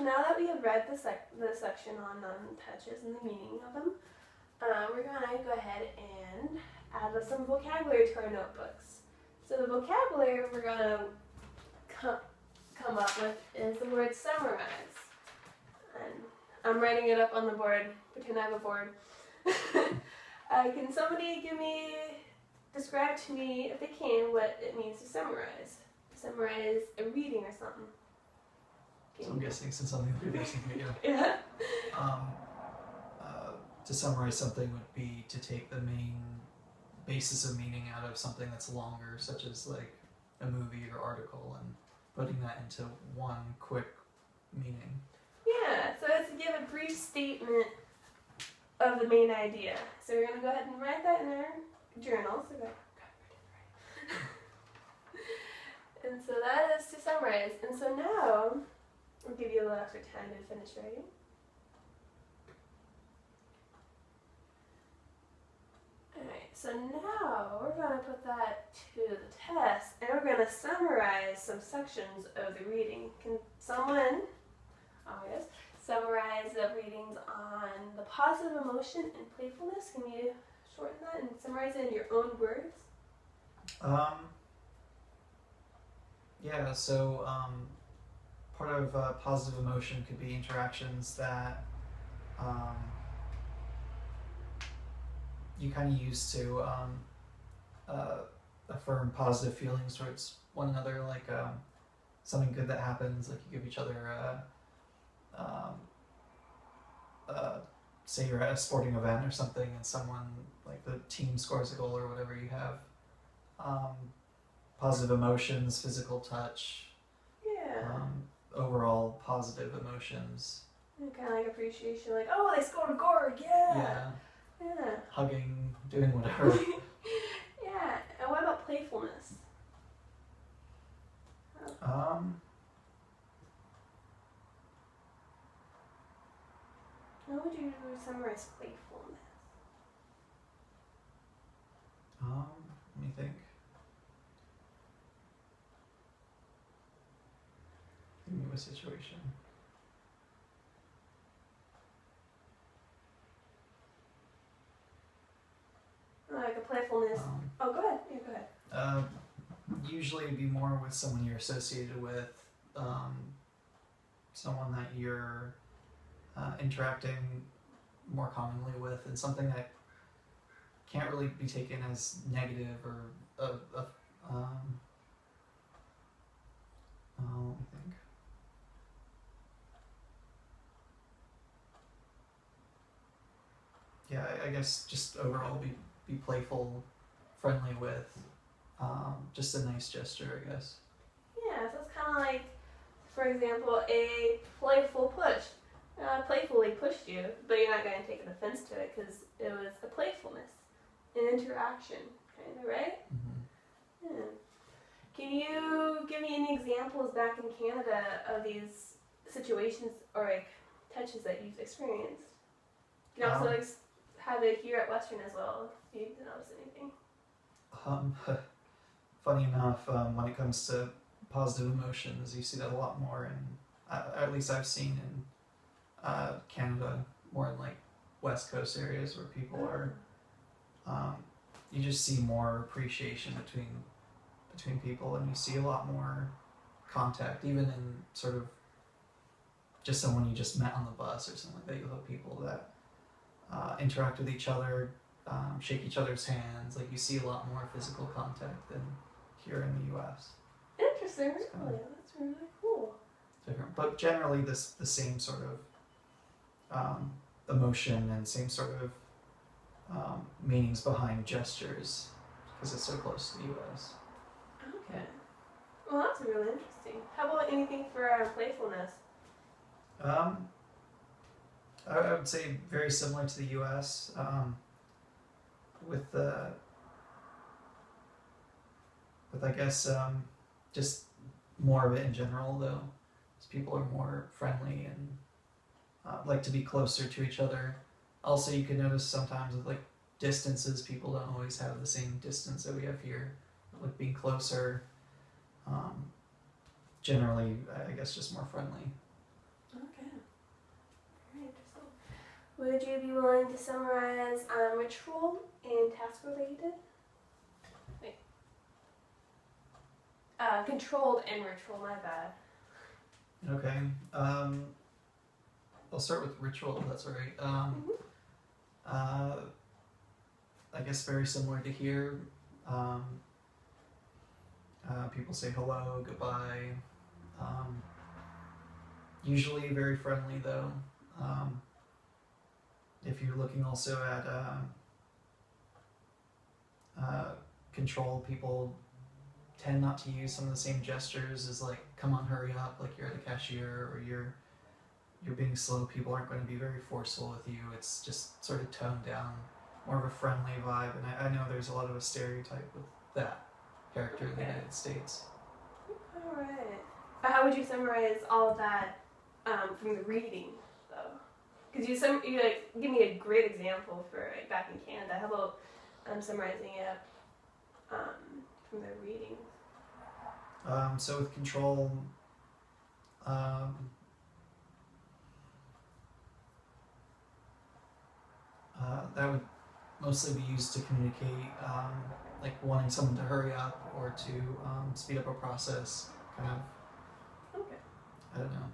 now that we have read the section on touches and the meaning of them, we're gonna go ahead and add some vocabulary to our notebooks. So the vocabulary we're gonna come up with is the word summarize. And I'm writing it up on the board. Pretend I have a board. Can somebody describe to me, if they can, what it means to summarize? Summarize a reading or something. So I'm guessing since I'm the only person here, Yeah. To summarize something would be to take the main basis of meaning out of something that's longer, such as like a movie or article, and putting that into one quick meaning. Yeah, so it's to give a brief statement of the main idea. So we're going to go ahead and write that in our journal. So and so that is to summarize. And so now, I'll give you a little extra time to finish writing. Alright, so now we're going to put that to the test, and we're going to summarize some sections of the reading. Can someone, summarize the readings on the positive emotion and playfulness? Can you shorten that and summarize it in your own words? Yeah, so part of positive emotion could be interactions that you kind of use to affirm positive feelings towards one another, like something good that happens, like you give each other say you're at a sporting event or something and someone, like the team scores a goal or whatever you have. Positive emotions, physical touch, overall positive emotions. Kind of like appreciation, like, oh, they scored a goal, yeah. Hugging, doing whatever. Yeah, and what about playfulness? How would you summarize playfulness? Let me think. Give me a situation. Like a playfulness. Go ahead. Yeah, go ahead. Usually it'd be more with someone you're associated with, someone that you're interacting more commonly with, and something that can't really be taken as negative or let me think. Yeah, I guess just overall be playful, friendly with, just a nice gesture, I guess. Yeah, so it's kind of like, for example, a playful push. Playfully pushed you, but you're not going to take an offense to it because it was a playfulness, an interaction, kind of, right? Mm-hmm. Yeah. Can you give me any examples back in Canada of these situations or like touches that you've experienced? You can also have it here at Western as well, if you notice anything. Funny enough, when it comes to positive emotions, you see that a lot more in, at least I've seen in Canada, more in like West Coast areas where people are, you just see more appreciation between people, and you see a lot more contact, even in sort of just someone you just met on the bus or something like that. You'll have people that interact with each other, shake each other's hands. Like you see a lot more physical contact than here in the U.S. Interesting, really. That's really cool. Different, but generally the same sort of emotion and same sort of meanings behind gestures, because it's so close to the U.S. Okay. Well, that's really interesting. How about anything for playfulness? I would say very similar to the U.S. With I guess just more of it in general, though, because people are more friendly and like to be closer to each other. Also, you can notice sometimes with like distances, people don't always have the same distance that we have here. Like being closer, generally, I guess, just more friendly. Okay. Would you be willing to summarize ritual and task related? Wait. Controlled and ritual, my bad. Okay. I'll start with ritual, if that's alright. I guess very similar to here. People say hello, goodbye. Usually very friendly though. If you're looking also at control, people tend not to use some of the same gestures as like "come on, hurry up," like you're at a cashier or you're being slow. People aren't going to be very forceful with you. It's just sort of toned down, more of a friendly vibe. And I know there's a lot of a stereotype with that character in the United States. All right. But how would you summarize all of that from the reading, though? Because you like give me a great example for like, back in Canada. How about summarizing it from the reading? So with control, that would mostly be used to communicate, like wanting someone to hurry up or to speed up a process. Kind of. Okay. I don't know.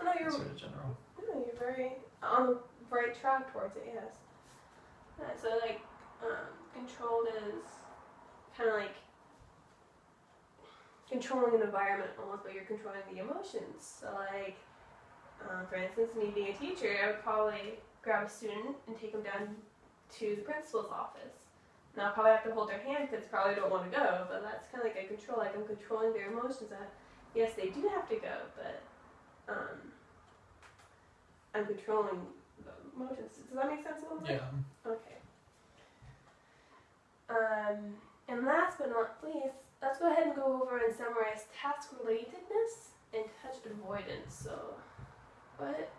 No, you're sort of general. No, you're very on the right track towards it. Yes. Yeah, so like controlled is kind of like controlling an environment almost, but you're controlling the emotions. So like, for instance, me being a teacher, I would probably grab a student and take them down to the principal's office. Now I'll probably have to hold their hand because they probably don't want to go, but that's kind of like a control. Like I'm controlling their emotions. That yes, they do have to go, but I'm controlling the emotions. Does that make sense a little bit? Yeah. Okay. And last but not least, let's go ahead and go over and summarize task relatedness and touch avoidance. So,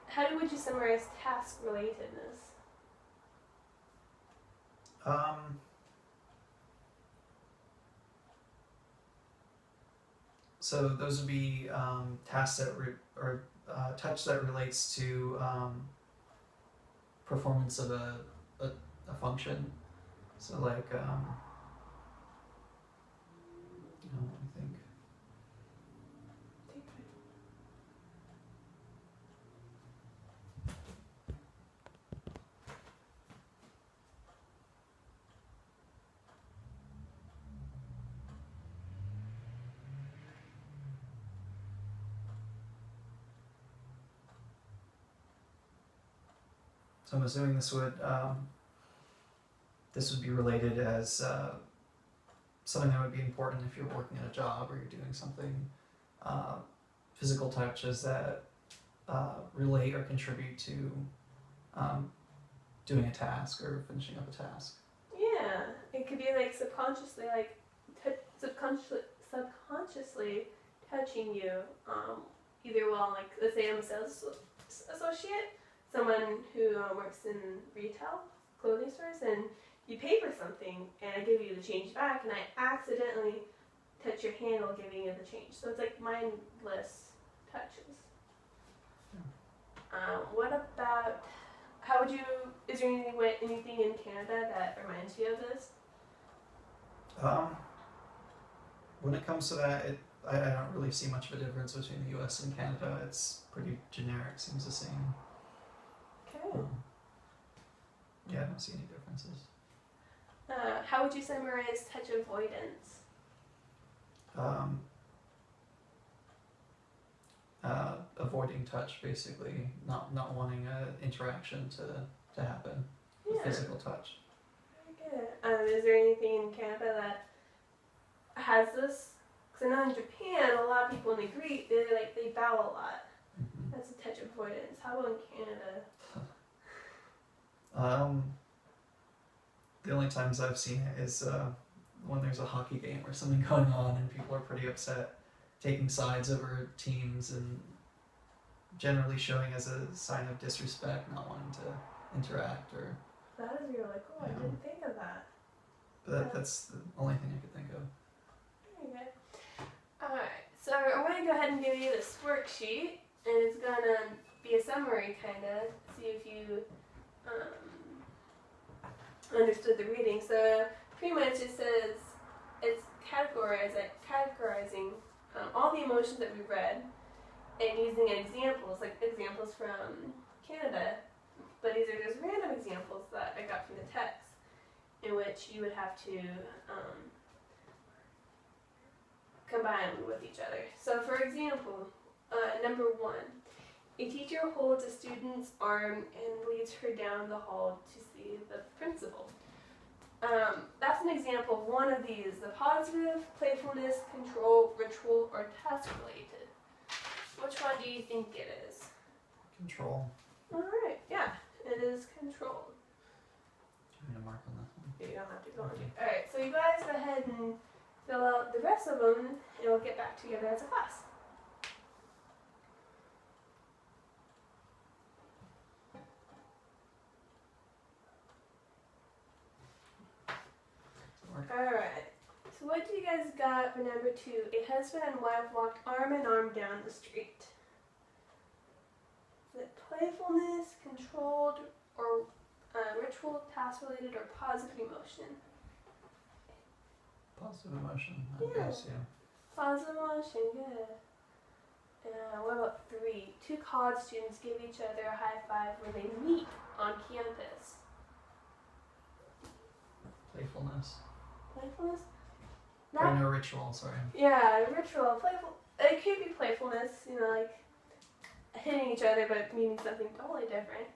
how would you summarize task relatedness? So those would be tasks that touch that relates to performance of a function. So like, let me think. So I'm assuming this would be related as something that would be important if you're working at a job or you're doing something physical touches that relate or contribute to doing a task or finishing up a task. Yeah, it could be like subconsciously, like subconsciously touching you. Either while, like, let's say I'm a sales associate, someone who works in retail, clothing stores, and you pay for something, and I give you the change back, and I accidentally touch your handle giving you the change. So it's like mindless touches. What about, is there anything in Canada that reminds you of this? When it comes to that, I don't really see much of a difference between the US and Canada. It's pretty generic, seems the same. Okay. Yeah, I don't see any differences. How would you summarize touch avoidance? Avoiding touch, basically, not wanting an interaction to happen. Yeah. Physical touch. Very good. Is there anything in Canada that has this? Because I know in Japan, a lot of people when they greet, they bow a lot. Mm-hmm. That's a touch avoidance. How about in Canada? The only times I've seen it is when there's a hockey game or something going on and people are pretty upset, taking sides over teams and generally showing as a sign of disrespect, not wanting to interact or. That is really cool. I didn't think of that. But that's the only thing I could think of. Very good. Alright, so I'm going to go ahead and give you this worksheet, and it's going to be a summary, kind of, see if you understood the reading. So pretty much it says it's categorizing all the emotions that we read and using examples, like examples from Canada, but these are just random examples that I got from the text, in which you would have to combine with each other. So for example, number 1, a teacher holds a student's arm and leads her down the hall to see the principal. That's an example of one of these: the positive, playfulness, control, ritual, or task related. Which one do you think it is? Control. Alright, yeah, it is control. Give me a mark on that one. You don't have to go on it. Alright, so you guys go ahead and fill out the rest of them, and we'll get back together as a class. Alright, so what do you guys got for number 2? A husband and wife walked arm in arm down the street. Is it playfulness, controlled, or ritual, task related, or positive emotion? Positive emotion, I Yeah. guess, yeah. Positive emotion, good. What about 3? 2 college students give each other a high five when they meet on campus. Playfulness. Playfulness? Or no, ritual, sorry. Yeah, ritual, playful. It could be playfulness, like hitting each other but meaning something totally different.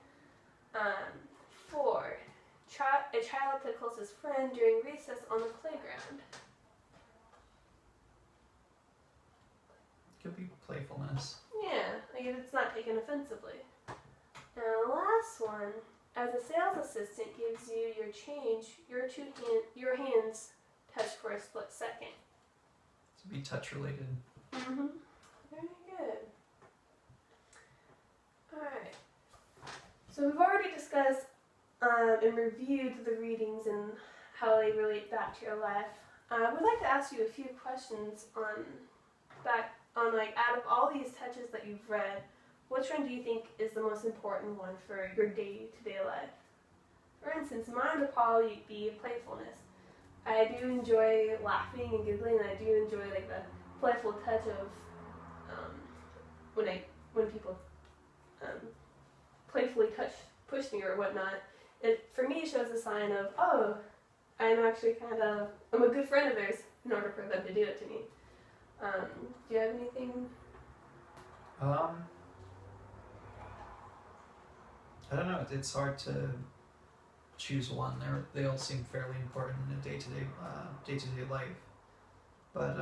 4, a child tickles his friend during recess on the playground. Could be playfulness. Yeah, like if it's not taken offensively. And the last one, as a sales assistant gives you your change, your hands touch for a split second. To be touch related. Mm-hmm. Very good. Alright. So we've already discussed and reviewed the readings and how they relate back to your life. I would like to ask you a few questions on out of all these touches that you've read, which one do you think is the most important one for your day-to-day life? For instance, mine would probably be playfulness. I do enjoy laughing and giggling, and I do enjoy like the playful touch of when people playfully push me or whatnot. It for me shows a sign of, oh, I'm a good friend of theirs in order for them to do it to me. Do you have anything? I don't know. It's hard to choose one. They all seem fairly important in a day-to-day life. But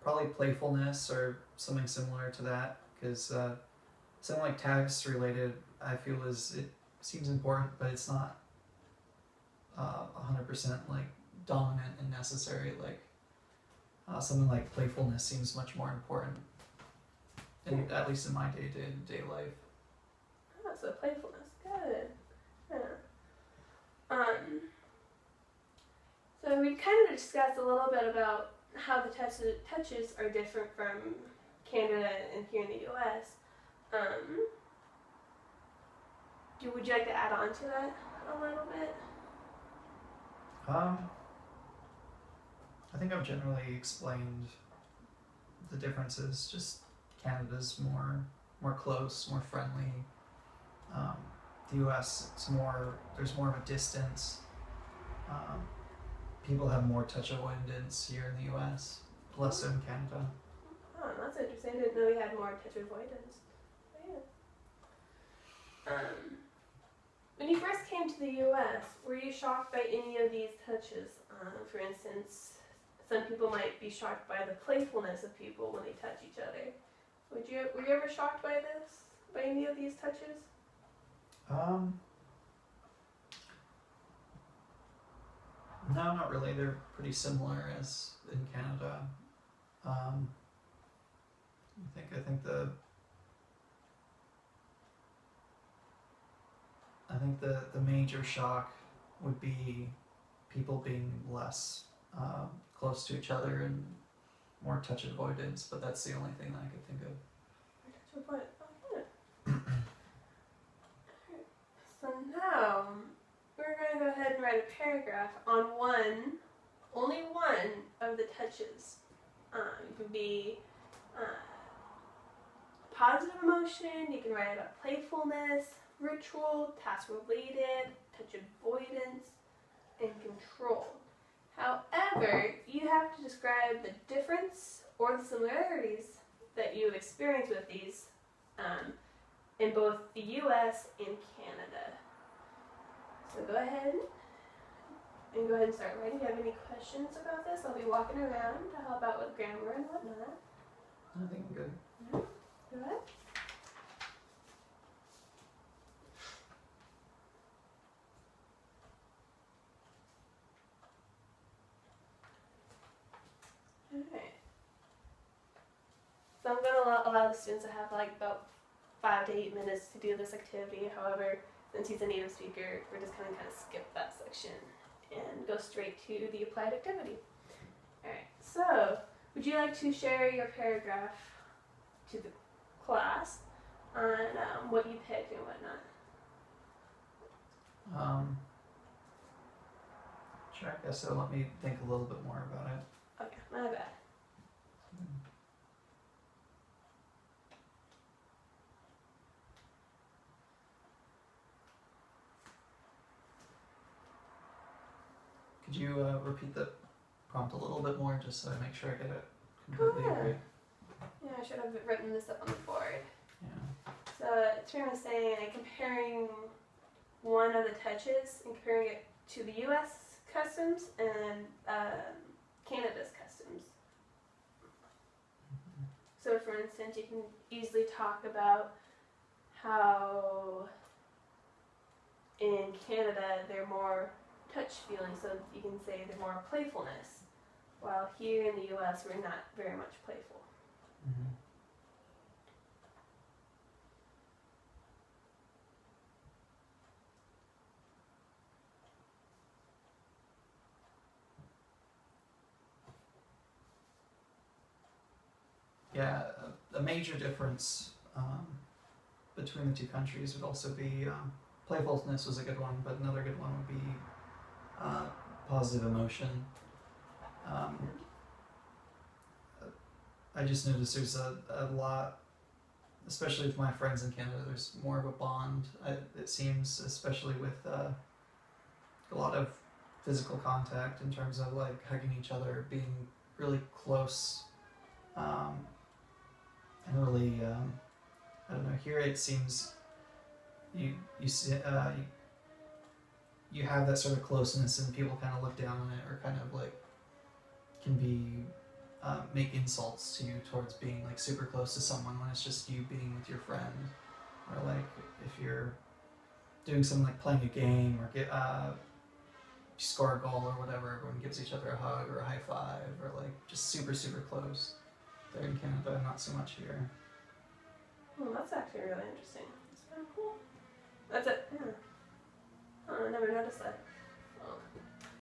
probably playfulness or something similar to that, because something like task related, I feel it seems important, but it's not 100% like dominant and necessary. Like something like playfulness seems much more important, at least in my day-to-day life. Oh, so playfulness, good. Yeah. So we kind of discussed a little bit about how the touches are different from Canada and here in the U.S. Would you like to add on to that a little bit? I think I've generally explained the differences. Just Canada's more close, more friendly. The U.S. there's more of a distance. People have more touch avoidance here in the U.S., less so in Canada. Oh, that's interesting. I didn't know we had more touch avoidance. But yeah. When you first came to the U.S., were you shocked by any of these touches? For instance, some people might be shocked by the playfulness of people when they touch each other. Were you ever shocked by this? By any of these touches? No, not really. They're pretty similar as in Canada. I think the major shock would be people being less close to each other and more touch avoidance, but that's the only thing that I could think of. Touch avoidance. Oh, So, we're going to go ahead and write a paragraph on only one of the touches. It can be positive emotion, you can write about playfulness, ritual, task related, touch avoidance, and control. However, you have to describe the difference or the similarities that you experience with these in both the US and Canada. So go ahead and start writing. Do you have any questions about this? I'll be walking around to help out with grammar and whatnot. I think I'm good. Yeah. Go ahead. Alright. So I'm going to allow the students to have like about 5 to 8 minutes to do this activity. However, since he's a native speaker, we're just going to kind of skip that section and go straight to the applied activity. Alright, so would you like to share your paragraph to the class on what you picked and whatnot? Sure, I guess so. Let me think a little bit more about it. Okay, my bad. Could you repeat the prompt a little bit more, just so I make sure I get it completely Sure. right? Yeah, I should have written this up on the board. Yeah. So it's pretty much saying comparing one of the touches and comparing it to the U.S. customs and Canada's customs. So for instance, you can easily talk about how in Canada they're more touch feeling, so you can say they're more playfulness, while here in the U.S. we're not very much playful. Mm-hmm. Yeah, a major difference between the two countries would also be playfulness was a good one, but another good one would be positive emotion. I just noticed there's a lot, especially with my friends in Canada, there's more of a bond, it seems, especially with a lot of physical contact in terms of like hugging each other, being really close, and really, I don't know, here it seems you have that sort of closeness and people kind of look down on it, or kind of like can be make insults to you towards being like super close to someone when it's just you being with your friend, or like if you're doing something like playing a game or get you score a goal or whatever, everyone gives each other a hug or a high five, or like just super close. There in Canada, not so much here. Well, that's actually really interesting. That's kind of cool. That's it. Yeah. Oh, I never noticed that. Oh.